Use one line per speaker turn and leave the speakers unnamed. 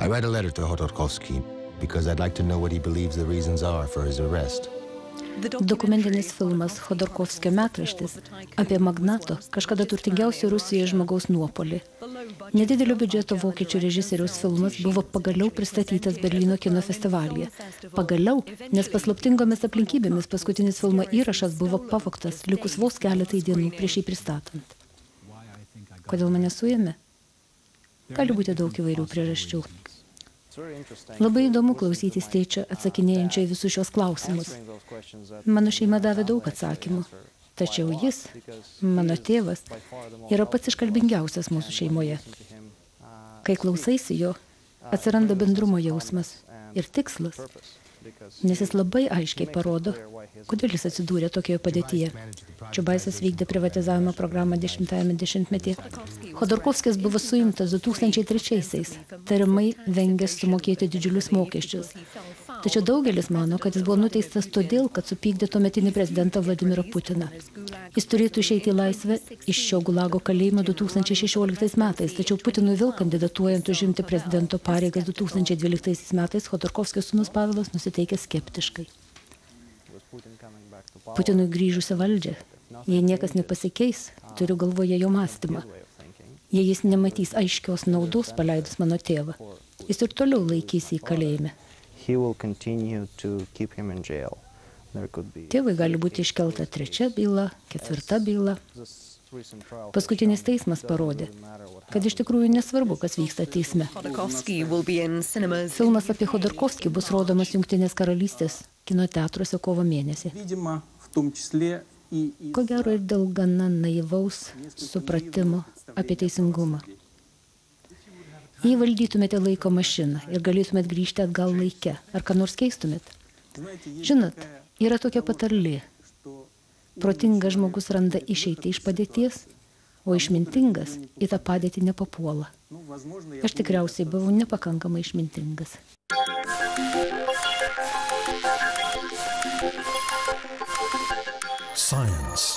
I read a letter to Khodorkovsky because I'd like to know what he believes the reasons are for his arrest.
Dokumentinis filmas Khodorkovskio metraštis apie magnato, kažkada turtingiausio Rusijoje žmogaus nuopolį. Nedidelio biudžeto vokiečių režisieriaus filmas buvo pagaliau pristatytas Berlyno kino festivalyje. Pagaliau, nes paslaptingomis aplinkybėmis paskutinis filmo įrašas buvo pavogtas likus vos keletai dienų prieš jį pristatant. Kodėl mane suėmė? Gali būti daug įvairių priežasčių. Labai įdomu klausytis tėčio atsakinėjančio į visus šios klausimus. Mano šeima davė daug atsakymų, tačiau jis, mano tėvas, yra pats iškalbingiausias mūsų šeimoje. Kai klausaisi jo, atsiranda bendrumo jausmas ir tikslas, nes jis labai aiškiai parodo, kodėl jis atsidūrė tokioje padėtyje. Čiubaisas vykdė privatizavimo programą 10-ame dešimtmetyje. Khodorkovskis buvo suimtas 2003-aisiais, tariamai vengęs sumokėti didžiulius mokesčius. Tačiau daugelis mano, kad jis buvo nuteistas todėl, kad supykdė tuometinį prezidentą Vladimirą Putiną. Jis turėtų išeiti į laisvę iš šio gulago kalėjimo 2016 metais, tačiau Putinui vėl kandidatuojant užimti prezidento pareigas 2012 metais, Khodorkovskio sūnus Pavelas nusiteikė skeptiškai. Putinui grįžusią valdžią, jei niekas nepasikeis, turiu galvoje jo mąstymą. Jei jis nematys aiškios naudos paleidus mano tėvą, jis ir toliau laikys į kalėjime. Tėvai gali būti iškelta 3 byla, 4 byla. Paskutinis teismas parodė, kad iš tikrųjų nesvarbu, kas vyksta teisme. Filmas apie Khodorkovskį bus rodomas Jungtinės karalystės kino teatruose kovo mėnesį. Ko gero ir dėl gana naivaus supratimo apie teisingumą. Jei valdytumėte laiko mašiną ir galėtumėt grįžti atgal laike, ar ką nors keistumėt? Žinot, yra tokia patarlė. Protingas žmogus randa išeitį iš padėties, o išmintingas į tą padėtį nepapuola. Aš tikriausiai buvau nepakankamai išmintingas.
Science.